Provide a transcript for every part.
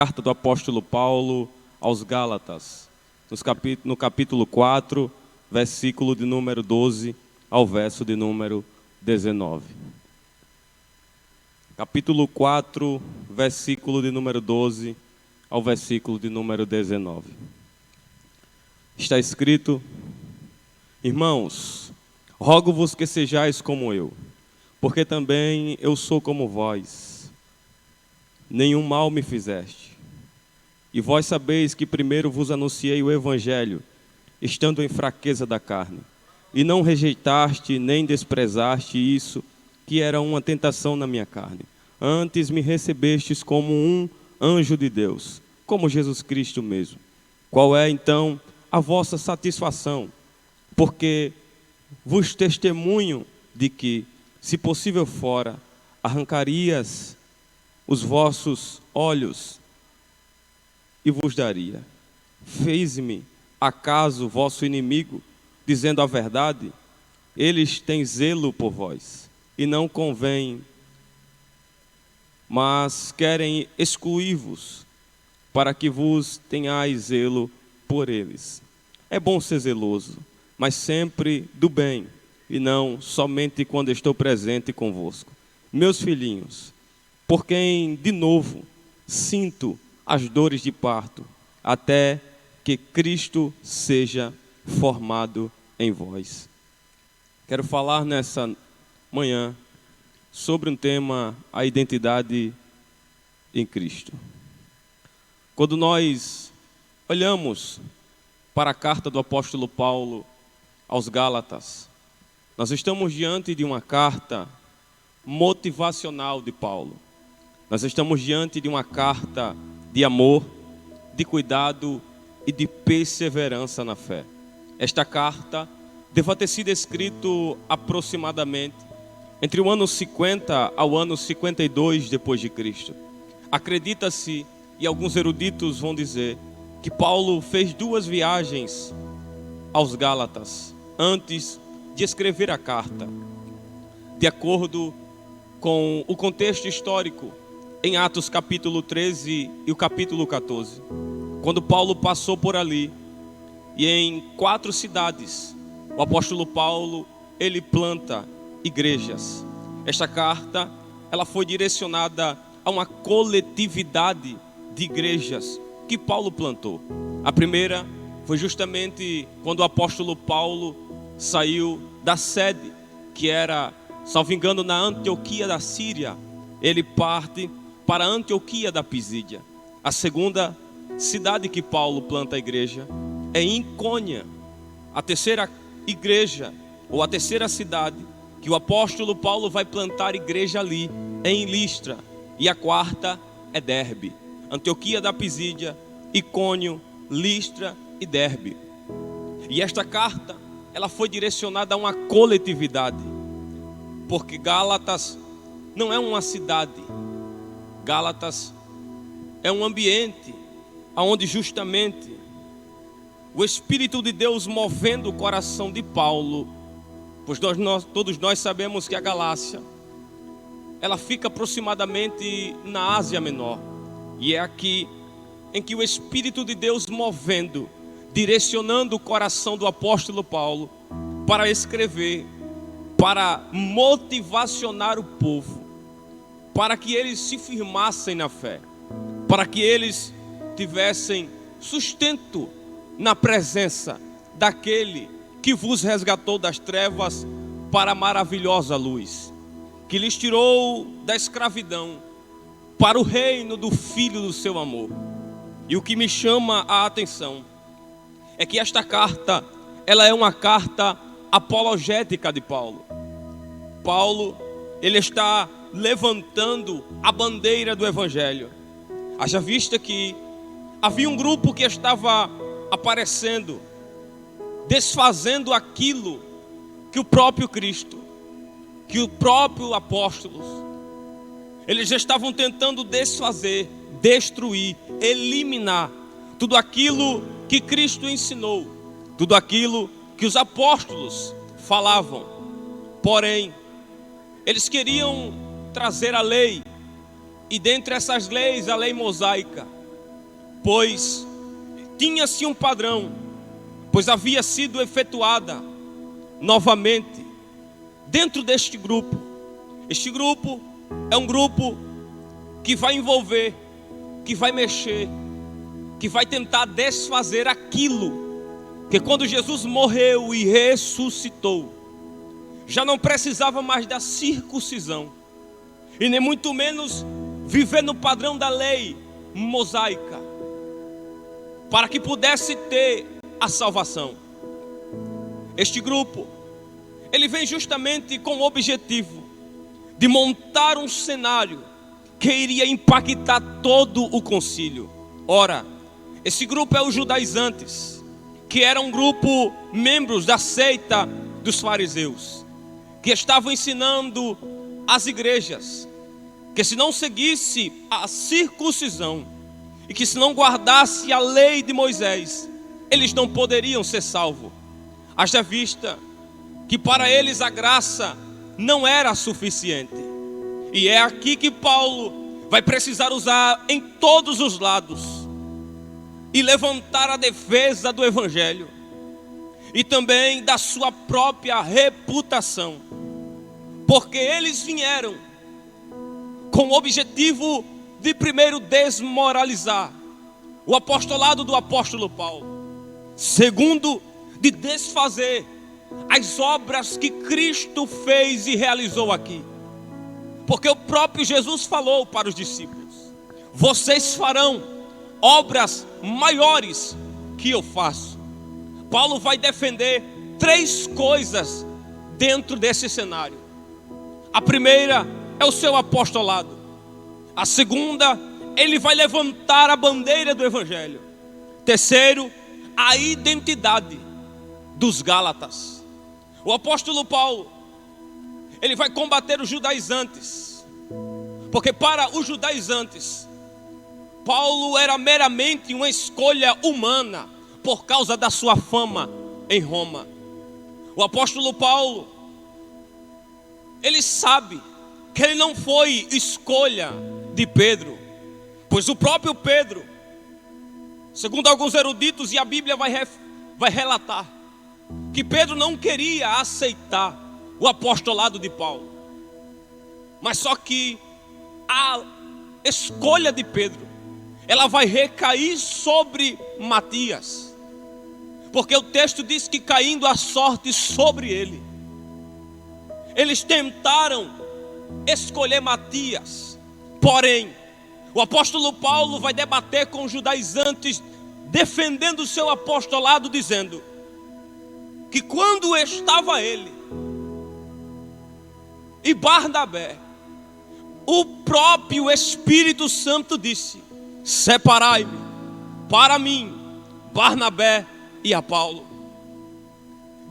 Carta do apóstolo Paulo aos Gálatas, no capítulo 4, versículo de número 12 ao verso de número 19. Capítulo 4, versículo de número 12 ao versículo de número 19. Está escrito: Irmãos, rogo-vos que sejais como eu, porque também eu sou como vós. Nenhum mal me fizeste. E vós sabeis que primeiro vos anunciei o Evangelho, estando em fraqueza da carne. E não rejeitaste nem desprezaste isso, que era uma tentação na minha carne. Antes me recebestes como um anjo de Deus, como Jesus Cristo mesmo. Qual é, então, a vossa satisfação? Porque vos testemunho de que, se possível fora, arrancarias os vossos olhos e vos daria. Fez-me acaso vosso inimigo, dizendo a verdade? Eles têm zelo por vós, e não convém, mas querem excluir-vos, para que vos tenhais zelo por eles. É bom ser zeloso, mas sempre do bem, e não somente quando estou presente convosco. Meus filhinhos, por quem de novo sinto as dores de parto, até que Cristo seja formado em vós. Quero falar nessa manhã sobre um tema, a identidade em Cristo. Quando nós olhamos para a carta do apóstolo Paulo aos Gálatas, nós estamos diante de uma carta motivacional de Paulo. Nós estamos diante de uma carta de amor, de cuidado e de perseverança na fé. Esta carta deve ter sido escrita aproximadamente entre o ano 50 ao ano 52 depois de Cristo. Acredita-se, e alguns eruditos vão dizer, que Paulo fez 2 viagens aos Gálatas antes de escrever a carta. De acordo com o contexto histórico, em Atos capítulo 13 e o capítulo 14, quando Paulo passou por ali, e em 4 cidades, o apóstolo Paulo, ele planta igrejas. Esta carta, ela foi direcionada a uma coletividade de igrejas que Paulo plantou. A primeira foi justamente quando o apóstolo Paulo saiu da sede, que era, salvo engano, na Antioquia da Síria. Ele parte para Antioquia da Pisídia. A segunda cidade que Paulo planta a igreja é Icônia. A terceira igreja, ou a terceira cidade, que o apóstolo Paulo vai plantar igreja ali, é em Listra. E a quarta é Derbe. Antioquia da Pisídia, Icônio, Listra e Derbe. E esta carta, ela foi direcionada a uma coletividade, porque Gálatas não é uma cidade. Gálatas é um ambiente onde justamente o Espírito de Deus movendo o coração de Paulo, pois todos nós sabemos que a Galácia, ela fica aproximadamente na Ásia Menor, e é aqui em que o Espírito de Deus movendo, direcionando o coração do apóstolo Paulo para escrever, para motivacionar o povo, para que eles se firmassem na fé, para que eles tivessem sustento na presença daquele que vos resgatou das trevas para a maravilhosa luz, que lhes tirou da escravidão para o reino do Filho do seu amor. E o que me chama a atenção é que esta carta, ela é uma carta apologética de Paulo. Paulo, ele está levantando a bandeira do Evangelho. Haja vista que havia um grupo que estava aparecendo, desfazendo aquilo que o próprio Cristo, que o próprio apóstolos, eles já estavam tentando desfazer, destruir, eliminar tudo aquilo que Cristo ensinou, tudo aquilo que os apóstolos falavam. Porém, eles queriam trazer a lei, e dentre essas leis, a lei mosaica, pois tinha-se um padrão, pois havia sido efetuada novamente dentro deste grupo. Este grupo é um grupo que vai envolver, que vai mexer, que vai tentar desfazer aquilo que quando Jesus morreu e ressuscitou, já não precisava mais da circuncisão, e nem muito menos viver no padrão da lei mosaica, para que pudesse ter a salvação. Este grupo, ele vem justamente com o objetivo de montar um cenário que iria impactar todo o concílio. Ora, esse grupo é os judaizantes, que era um grupo membros da seita dos fariseus, que estavam ensinando às igrejas que se não seguisse a circuncisão e que se não guardasse a lei de Moisés, eles não poderiam ser salvos. Haja vista que para eles a graça não era suficiente. E é aqui que Paulo vai precisar usar em todos os lados e levantar a defesa do evangelho e também da sua própria reputação, porque eles vieram com o objetivo de primeiro desmoralizar o apostolado do apóstolo Paulo, segundo, de desfazer as obras que Cristo fez e realizou aqui, porque o próprio Jesus falou para os discípulos: vocês farão obras maiores que eu faço. Paulo vai defender 3 coisas dentro desse cenário. A primeira é o seu apostolado. A segunda, ele vai levantar a bandeira do evangelho. Terceiro, a identidade dos Gálatas. O apóstolo Paulo, ele vai combater os judaizantes, porque para os judaizantes, Paulo era meramente uma escolha humana por causa da sua fama em Roma. O apóstolo Paulo, ele sabe que ele não foi escolha de Pedro, pois o próprio Pedro, segundo alguns eruditos, e a Bíblia vai relatar, que Pedro não queria aceitar o apostolado de Paulo. Mas só que a escolha de Pedro, ela vai recair sobre Matias, porque o texto diz que caindo a sorte sobre ele, eles tentaram escolher Matias. Porém, o apóstolo Paulo vai debater com os judaizantes, defendendo o seu apostolado, dizendo que quando estava ele e Barnabé, o próprio Espírito Santo disse: separai-me para mim Barnabé e a Paulo.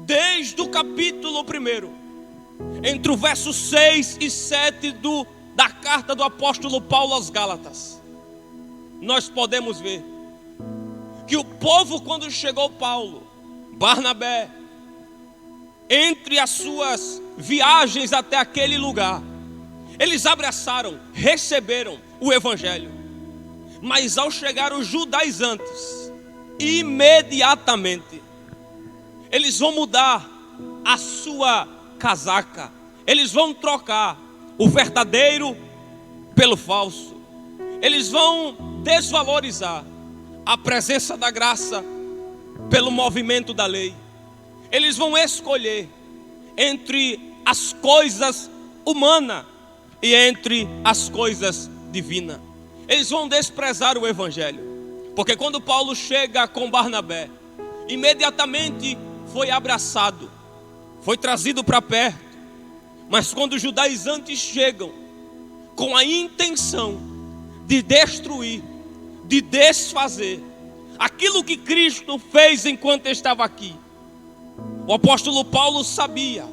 Desde o capítulo 1, entre o verso 6 e 7 da carta do apóstolo Paulo aos Gálatas, nós podemos ver que o povo, quando chegou Paulo, Barnabé, entre as suas viagens até aquele lugar, eles abraçaram, receberam o evangelho. Mas ao chegar os judaizantes, imediatamente eles vão mudar a sua casaca, eles vão trocar o verdadeiro pelo falso, eles vão desvalorizar a presença da graça pelo movimento da lei. Eles vão escolher entre as coisas humanas e entre as coisas divinas. Eles vão desprezar o evangelho, porque quando Paulo chega com Barnabé, imediatamente foi abraçado, foi trazido para perto. Mas quando os judaizantes chegam com a intenção de destruir, de desfazer aquilo que Cristo fez enquanto estava aqui, o apóstolo Paulo sabia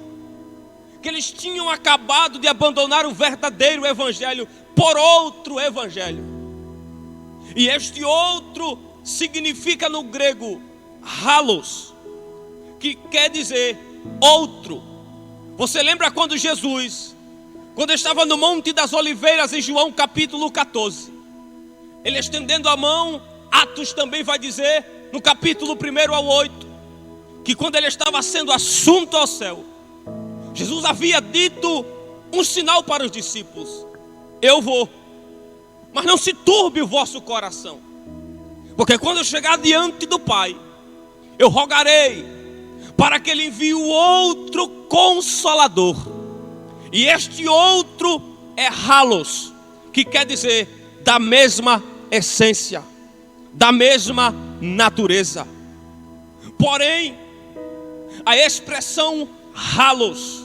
que eles tinham acabado de abandonar o verdadeiro evangelho por outro evangelho. E este outro significa no grego halos, que quer dizer outro. Você lembra quando Jesus, quando estava no Monte das Oliveiras, em João capítulo 14, ele estendendo a mão Atos também vai dizer, no capítulo 1 ao 8, que quando ele estava sendo assunto ao céu, Jesus havia dito um sinal para os discípulos: eu vou, mas não se turbe o vosso coração, porque quando eu chegar diante do Pai, eu rogarei para que Ele envie o outro Consolador. E este outro é halos, que quer dizer da mesma essência, da mesma natureza. Porém, a expressão halos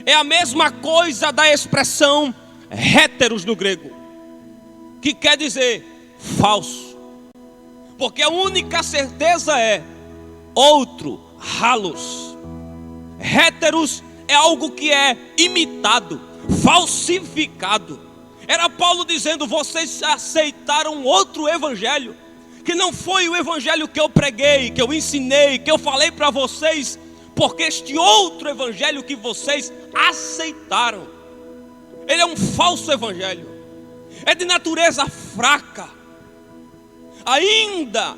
é a mesma coisa da expressão héteros no grego, que quer dizer falso. Porque a única certeza é outro, halos. Héteros é algo que é imitado, falsificado. Era Paulo dizendo: vocês aceitaram outro evangelho, que não foi o evangelho que eu preguei, que eu ensinei, que eu falei para vocês, porque este outro evangelho que vocês aceitaram, ele é um falso evangelho, é de natureza fraca. Ainda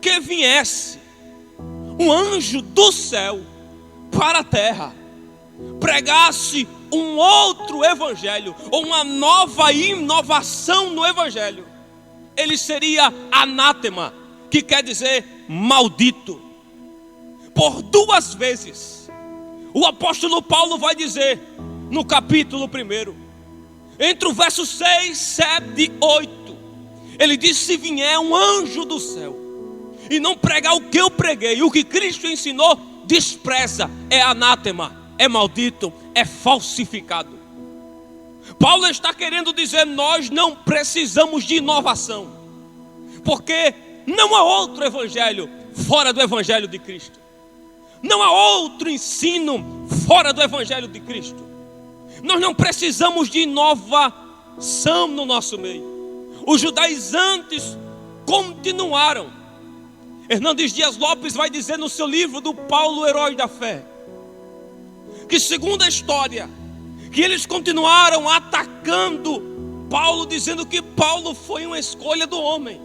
que viesse um anjo do céu para a terra, pregasse um outro evangelho, ou uma nova inovação no evangelho, ele seria anátema, que quer dizer maldito. Por 2 vezes o apóstolo Paulo vai dizer no capítulo 1, entre o verso 6, 7 e 8, ele diz: se vier um anjo do céu e não pregar o que eu preguei, o que Cristo ensinou, despreza, é anátema, é maldito, é falsificado. Paulo está querendo dizer: nós não precisamos de inovação, porque não há outro evangelho fora do evangelho de Cristo. Não há outro ensino fora do evangelho de Cristo. Nós não precisamos de inovação no nosso meio. Os judaizantes continuaram. Hernandes Dias Lopes vai dizer no seu livro do Paulo, Herói da Fé, que segundo a história, que eles continuaram atacando Paulo, dizendo que Paulo foi uma escolha do homem.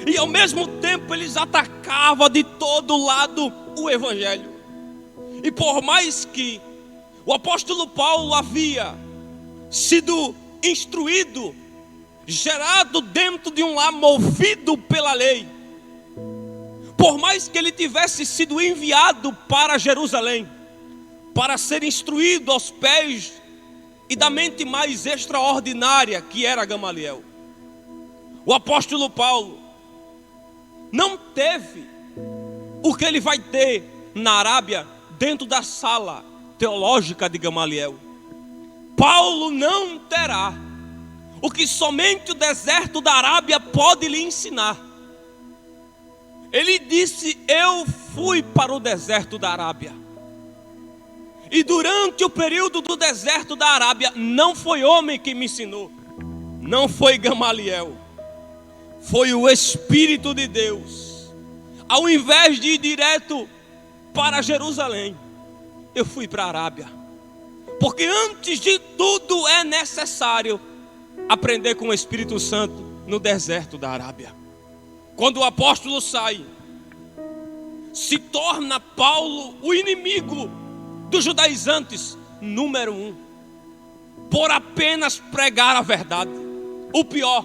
E ao mesmo tempo eles atacavam de todo lado o evangelho. E por mais que o apóstolo Paulo havia sido instruído, gerado dentro de um lar movido pela lei, por mais que ele tivesse sido enviado para Jerusalém para ser instruído aos pés e da mente mais extraordinária que era Gamaliel, o apóstolo Paulo não teve o que ele vai ter na Arábia dentro da sala teológica de Gamaliel. Paulo não terá o que somente o deserto da Arábia pode lhe ensinar. Ele disse: eu fui para o deserto da Arábia, e durante o período do deserto da Arábia, não foi homem que me ensinou, não foi Gamaliel, foi o Espírito de Deus. Ao invés de ir direto para Jerusalém, eu fui para a Arábia, porque antes de tudo é necessário aprender com o Espírito Santo no deserto da Arábia. Quando o apóstolo sai, se torna Paulo o inimigo dos judaizantes número 1, por apenas pregar a verdade. O pior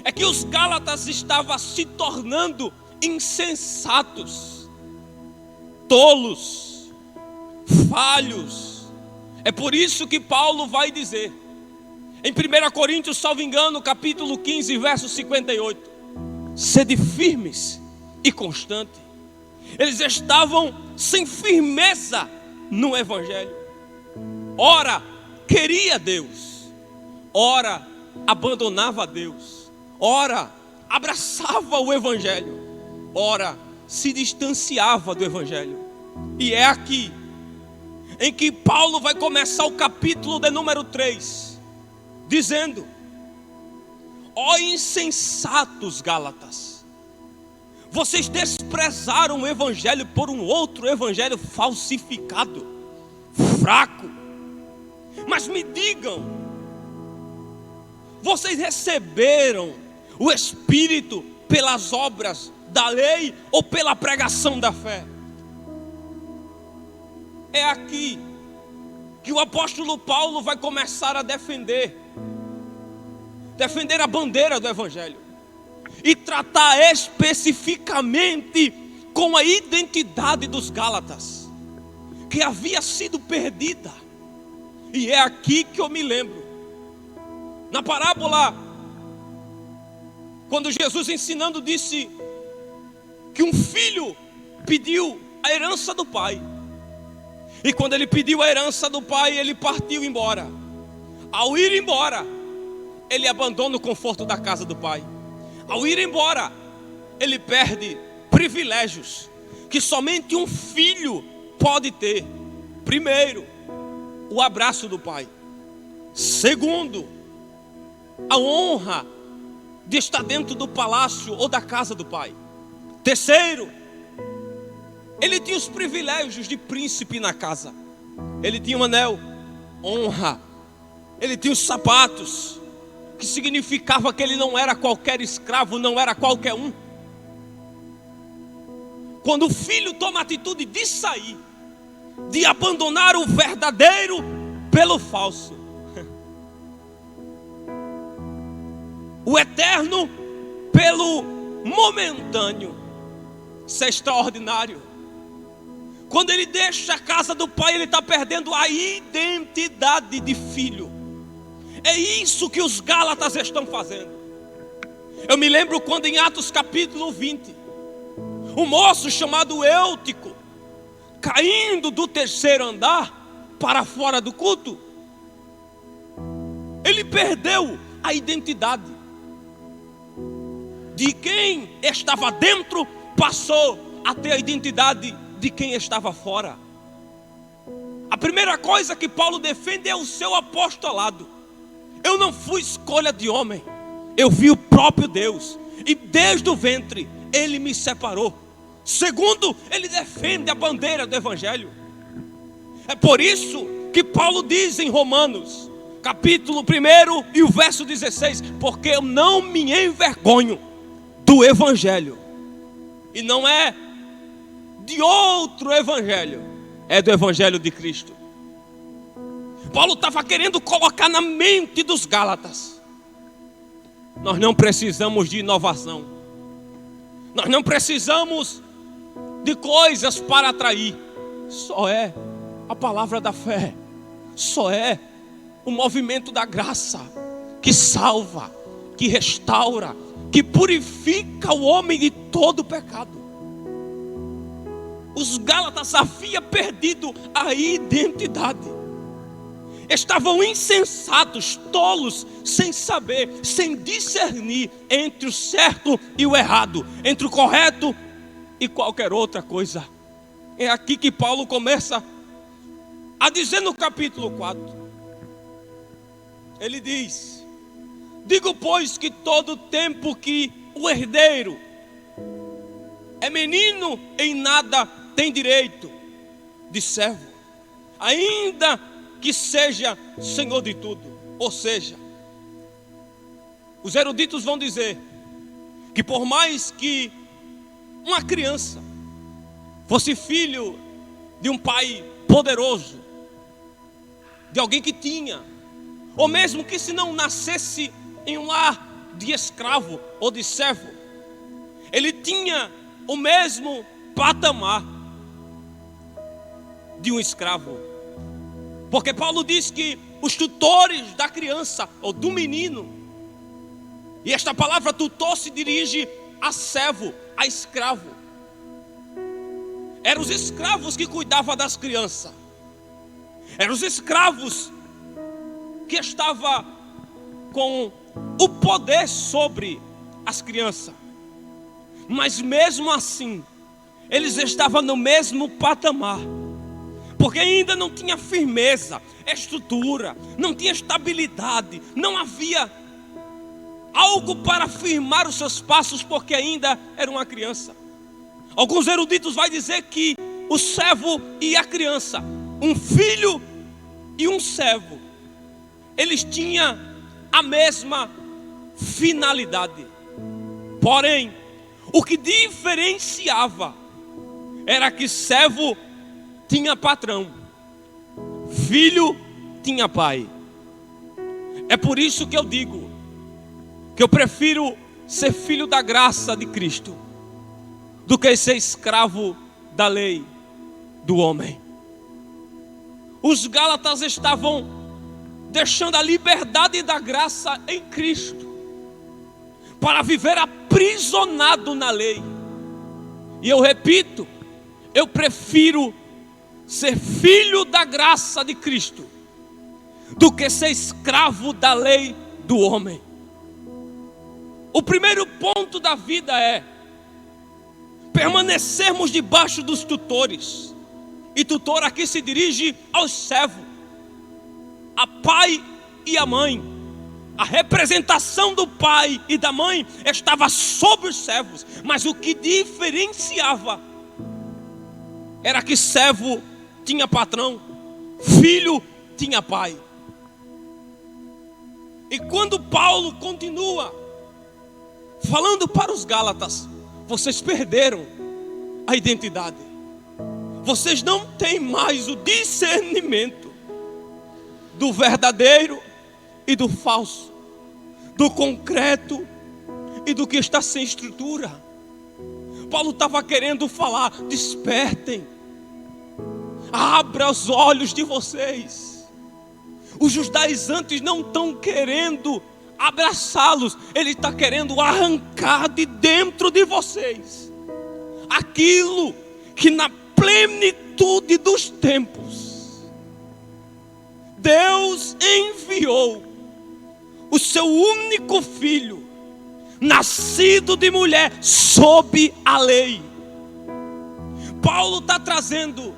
é que os gálatas estavam se tornando insensatos, tolos, falhos. É por isso que Paulo vai dizer em 1 Coríntios, salvo engano, capítulo 15, verso 58, sede firmes e constantes. Eles estavam sem firmeza no evangelho. Ora queria Deus, ora abandonava Deus, ora abraçava o evangelho, ora se distanciava do evangelho. E é aqui em que Paulo vai começar o capítulo de número 3, dizendo: ó insensatos Gálatas, vocês desprezaram o evangelho por um outro evangelho falsificado, fraco. Mas me digam, vocês receberam o Espírito pelas obras da lei ou pela pregação da fé. É aqui que o apóstolo Paulo vai começar a defender a bandeira do Evangelho e tratar especificamente com a identidade dos Gálatas, que havia sido perdida. E é aqui que eu me lembro, na parábola, quando Jesus ensinando disse que um filho pediu a herança do pai, e quando ele pediu a herança do pai, ele partiu embora. Ao ir embora, ele abandona o conforto da casa do pai. Ao ir embora, ele perde privilégios que somente um filho pode ter. Primeiro, o abraço do pai. Segundo, a honra de estar dentro do palácio ou da casa do pai. Terceiro, ele tinha os privilégios de príncipe na casa. Ele tinha um anel, honra. Ele tinha os sapatos, que significava que ele não era qualquer escravo, não era qualquer um. Quando o filho toma a atitude de sair, de abandonar o verdadeiro pelo falso, o eterno pelo momentâneo, isso é extraordinário. Quando ele deixa a casa do pai, ele está perdendo a identidade de filho. É isso que os Gálatas estão fazendo. Eu me lembro quando em Atos capítulo 20, um moço chamado Eutico, caindo do terceiro andar para fora do culto, ele perdeu a identidade de quem estava dentro, passou a ter a identidade de quem estava fora. A primeira coisa que Paulo defende é o seu apostolado. Eu não fui escolha de homem, eu vi o próprio Deus, e desde o ventre ele me separou. Segundo, ele defende a bandeira do Evangelho. É por isso que Paulo diz em Romanos capítulo 1 e o verso 16: porque eu não me envergonho do Evangelho. E não é de outro Evangelho, é do Evangelho de Cristo. Paulo estava querendo colocar na mente dos Gálatas: nós não precisamos de inovação, nós não precisamos de coisas para atrair, só é a palavra da fé, só é o movimento da graça que salva, que restaura, que purifica o homem de todo pecado. Os Gálatas haviam perdido a identidade, estavam insensatos, tolos, sem saber, sem discernir entre o certo e o errado, entre o correto e qualquer outra coisa. É aqui que Paulo começa a dizer no capítulo 4. Ele diz: digo, pois, que todo tempo que o herdeiro é menino, em nada tem direito de servo, ainda que seja senhor de tudo. Ou seja, os eruditos vão dizer que por mais que uma criança fosse filho de um pai poderoso, de alguém que tinha, ou mesmo que se não nascesse em um lar de escravo ou de servo, ele tinha o mesmo patamar de um escravo. Porque Paulo diz que os tutores da criança ou do menino, e esta palavra tutor se dirige a servo, a escravo, eram os escravos que cuidavam das crianças, eram os escravos que estavam com o poder sobre as crianças. Mas mesmo assim, eles estavam no mesmo patamar, porque ainda não tinha firmeza, estrutura, não tinha estabilidade, não havia algo para firmar os seus passos, porque ainda era uma criança. Alguns eruditos vão dizer que o servo e a criança, um filho e um servo, eles tinham a mesma finalidade. Porém, o que diferenciava era que servo tinha patrão, filho tinha pai. É por isso que eu digo que eu prefiro ser filho da graça de Cristo do que ser escravo da lei do homem. Os Gálatas estavam deixando a liberdade da graça em Cristo para viver aprisionado na lei. E eu repito, eu prefiro ser filho da graça de Cristo do que ser escravo da lei do homem. O primeiro ponto da vida é permanecermos debaixo dos tutores. E tutor aqui se dirige aos servos, a pai e a mãe. A representação do pai e da mãe estava sobre os servos, mas o que diferenciava era que servo tinha patrão, filho tinha pai. E quando Paulo continua falando para os Gálatas, vocês perderam a identidade, vocês não têm mais o discernimento do verdadeiro e do falso, do concreto e do que está sem estrutura. Paulo estava querendo falar: despertem, abra os olhos de vocês. Os judaizantes não estão querendo abraçá-los, ele está querendo arrancar de dentro de vocês aquilo que na plenitude dos tempos Deus enviou o seu único filho, nascido de mulher, sob a lei. Paulo está trazendo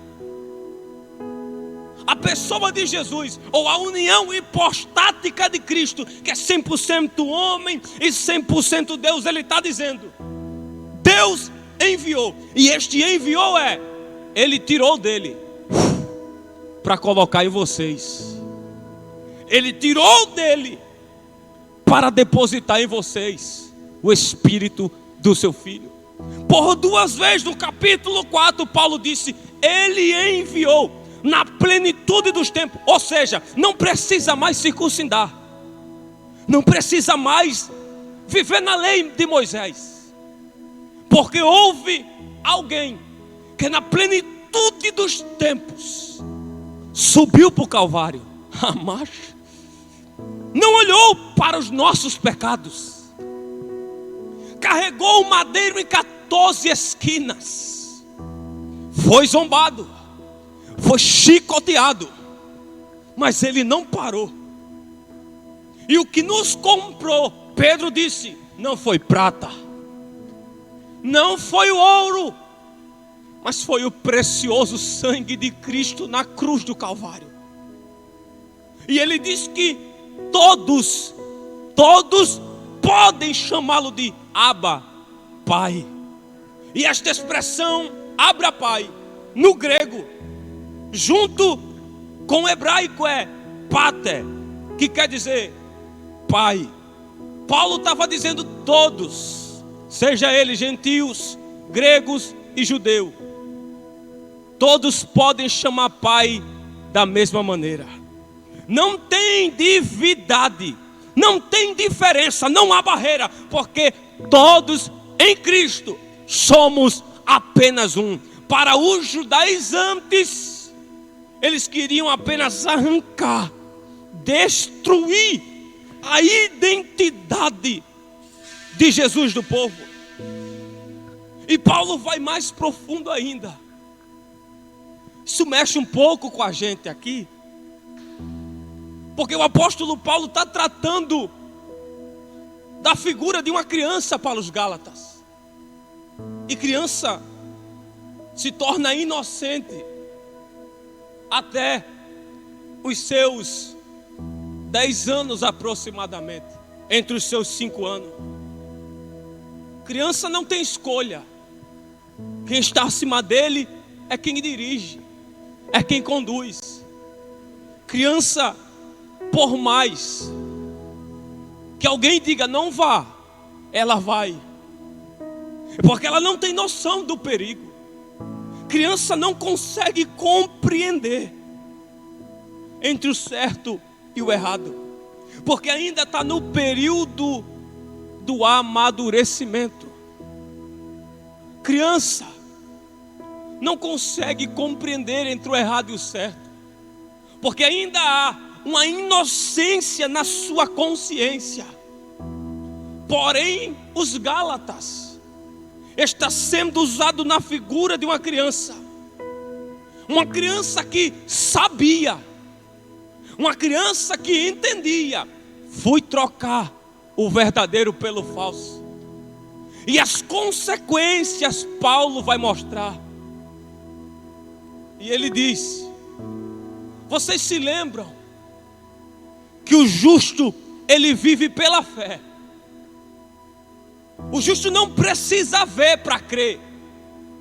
a pessoa de Jesus, ou a união hipostática de Cristo, que é 100% homem e 100% Deus. Ele está dizendo: Deus enviou, e este enviou Ele tirou dele para colocar em vocês. Ele tirou dele para depositar em vocês o Espírito do seu Filho. Por duas vezes no capítulo 4, Paulo disse: Ele enviou na plenitude dos tempos. Ou seja, não precisa mais circuncidar, não precisa mais viver na lei de Moisés, porque houve alguém que na plenitude dos tempos subiu para o Calvário, mas não olhou para os nossos pecados, carregou o madeiro em 14 esquinas, foi zombado, foi chicoteado, mas ele não parou. E o que nos comprou, Pedro disse, não foi prata, não foi o ouro, mas foi o precioso sangue de Cristo na cruz do Calvário. E ele diz que todos podem chamá-lo de Abba, Pai. E esta expressão Abba, Pai, no grego, junto com o hebraico, é pater, que quer dizer pai. Paulo estava dizendo todos, seja eles gentios, gregos e judeus, todos podem chamar pai da mesma maneira. Não tem divindade, não tem diferença, não há barreira, porque todos em Cristo somos apenas um. Para os judaizantes, eles queriam apenas arrancar, destruir a identidade de Jesus do povo. E Paulo vai mais profundo ainda. Isso mexe um pouco com a gente aqui, porque o apóstolo Paulo está tratando da figura de uma criança para os Gálatas. E criança se torna inocente até os seus 10 anos aproximadamente, entre os seus 5 anos. Criança não tem escolha. Quem está acima dele é quem dirige, é quem conduz. Criança, por mais que alguém diga não vá, ela vai. É porque ela não tem noção do perigo. Criança não consegue compreender entre o certo e o errado, porque ainda está no período do amadurecimento. Criança não consegue compreender entre o errado e o certo, porque ainda há uma inocência na sua consciência. Porém, os Gálatas está sendo usado na figura de uma criança que sabia, uma criança que entendia. Fui trocar o verdadeiro pelo falso, e as consequências Paulo vai mostrar. E ele diz: vocês se lembram que o justo, ele vive pela fé. O justo não precisa ver para crer.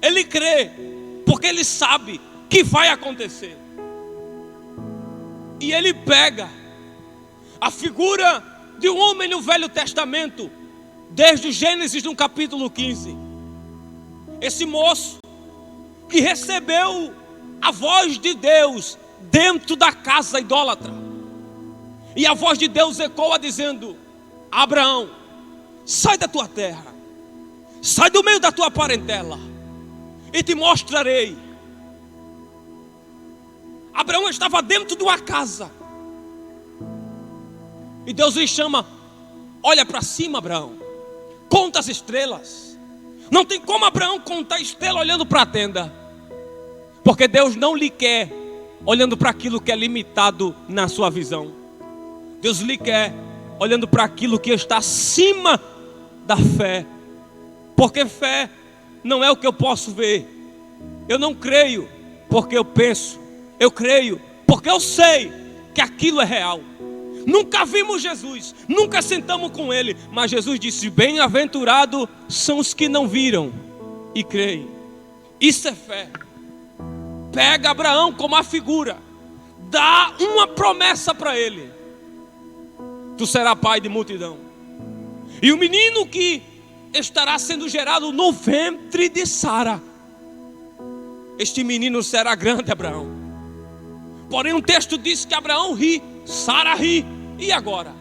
Ele crê porque ele sabe que vai acontecer. E ele pega a figura de um homem no Velho Testamento, desde o Gênesis no capítulo 15. Esse moço que recebeu a voz de Deus dentro da casa idólatra. E a voz de Deus ecoa dizendo: Abraão, sai da tua terra, sai do meio da tua parentela, e te mostrarei. Abraão estava dentro de uma casa, e Deus lhe chama: olha para cima, Abraão, conta as estrelas. Não tem como Abraão contar a estrela olhando para a tenda, porque Deus não lhe quer olhando para aquilo que é limitado na sua visão. Deus lhe quer olhando para aquilo que está acima da fé, porque fé não é o que eu posso ver. Eu não creio porque eu penso, eu creio porque eu sei que aquilo é real. Nunca vimos Jesus, nunca sentamos com Ele, mas Jesus disse: bem-aventurados são os que não viram e creem. Isso é fé. Pega Abraão como a figura, dá uma promessa para ele: tu serás pai de multidão. E o menino que estará sendo gerado no ventre de Sara, este menino será grande, Abraão. Porém um texto diz que Abraão ri, Sara ri. E agora?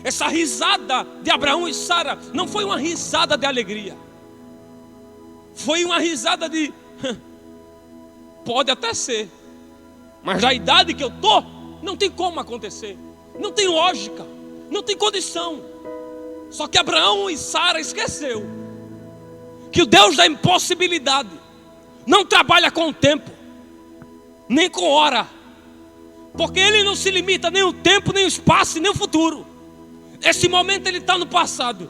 Essa risada de Abraão e Sara não foi uma risada de alegria, foi uma risada de pode até ser, mas da idade que eu estou, não tem como acontecer, não tem lógica, não tem condição. Só que Abraão e Sara esqueceu que o Deus da impossibilidade não trabalha com o tempo, nem com hora, porque Ele não se limita nem o tempo, nem o espaço, nem o futuro. Esse momento Ele está no passado,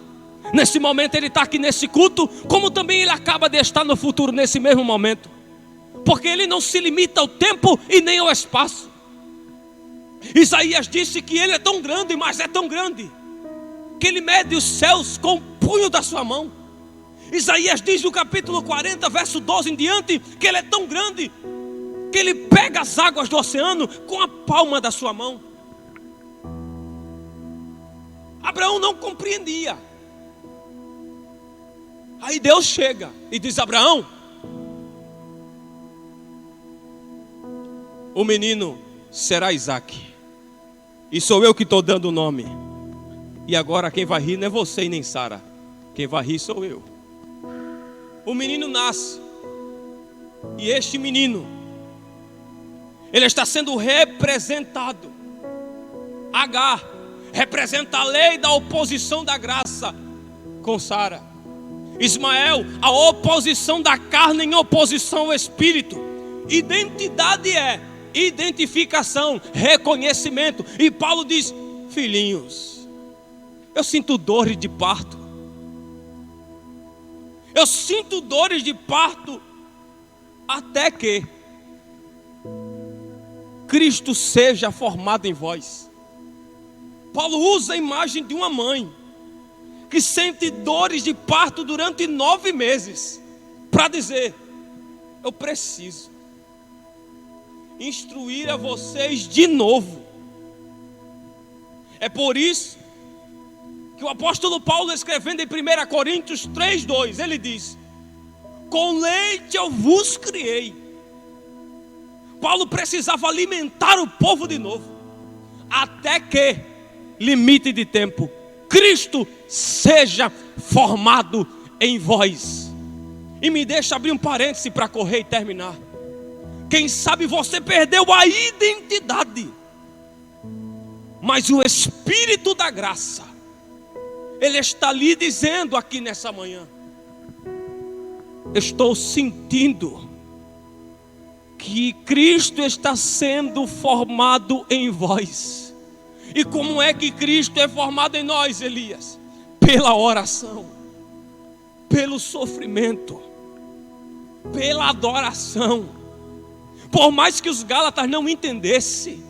nesse momento Ele está aqui nesse culto, como também Ele acaba de estar no futuro, nesse mesmo momento, porque Ele não se limita ao tempo e nem ao espaço. Isaías disse que Ele é tão grande, mas é tão grande, que Ele mede os céus com o punho da sua mão. Isaías diz no capítulo 40, verso 12 em diante, que Ele é tão grande, que Ele pega as águas do oceano com a palma da sua mão. Abraão não compreendia. Aí Deus chega e diz: Abraão, o menino será Isaque, e sou eu que estou dando o nome. E agora quem vai rir não é você e nem Sara, quem vai rir sou eu. O menino nasce, e este menino, ele está sendo representado. Agar representa a lei da oposição da graça com Sara. Ismael, a oposição da carne em oposição ao espírito. Identidade é identificação, reconhecimento. E Paulo diz: filhinhos, eu sinto dores de parto. Eu sinto dores de parto até que Cristo seja formado em vós. Paulo usa a imagem de uma mãe que sente dores de parto durante 9 meses para dizer: eu preciso instruir a vocês de novo. É por isso que o apóstolo Paulo, escrevendo em 1 Coríntios 3:2, ele diz: com leite eu vos criei. Paulo precisava alimentar o povo de novo, até que, limite de tempo, Cristo seja formado em vós. E me deixa abrir um parêntese para correr e terminar. Quem sabe você perdeu a identidade, mas o Espírito da graça, Ele está lhe dizendo aqui nessa manhã: estou sentindo que Cristo está sendo formado em vós. E como é que Cristo é formado em nós, Elias? Pela oração, pelo sofrimento, pela adoração. Por mais que os Gálatas não entendessem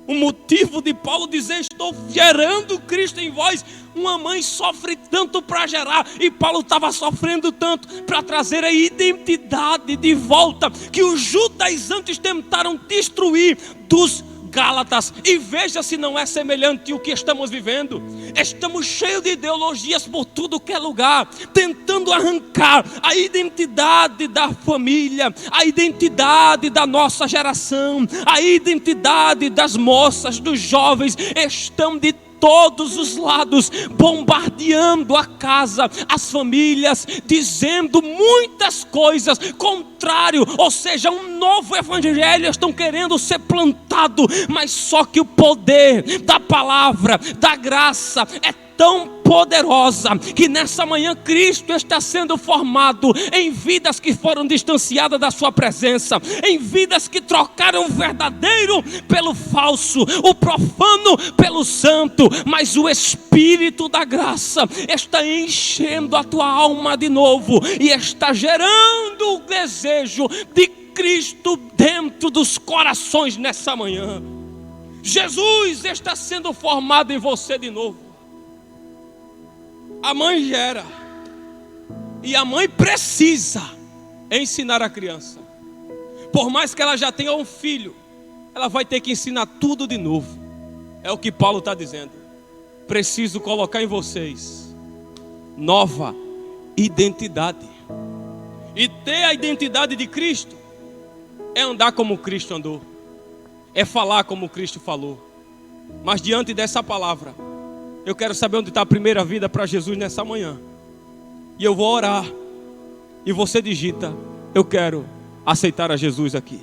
o motivo de Paulo dizer: estou gerando Cristo em vós. Uma mãe sofre tanto para gerar, e Paulo estava sofrendo tanto para trazer a identidade de volta, que os judaizantes tentaram destruir dos Gálatas. E veja se não é semelhante o que estamos vivendo. Estamos cheios de ideologias por tudo que é lugar, tentando arrancar a identidade da família, a identidade da nossa geração, a identidade das moças, dos jovens. Estão de todos os lados bombardeando a casa, as famílias, dizendo muitas coisas contrário, ou seja, um novo evangelho estão querendo ser plantado, mas só que o poder da palavra, da graça é tão poderosa, que nessa manhã Cristo está sendo formado em vidas que foram distanciadas da sua presença, em vidas que trocaram o verdadeiro pelo falso, o profano pelo santo. Mas o Espírito da graça está enchendo a tua alma de novo, e está gerando o desejo de Cristo dentro dos corações nessa manhã. Jesus está sendo formado em você de novo. A mãe gera, e a mãe precisa ensinar a criança. Por mais que ela já tenha um filho, ela vai ter que ensinar tudo de novo. É o que Paulo está dizendo. Preciso colocar em vocês nova identidade. E ter a identidade de Cristo é andar como Cristo andou, é falar como Cristo falou. Mas diante dessa palavra, eu quero saber onde está a primeira vida para Jesus nessa manhã. E eu vou orar. E você digita: eu quero aceitar a Jesus aqui.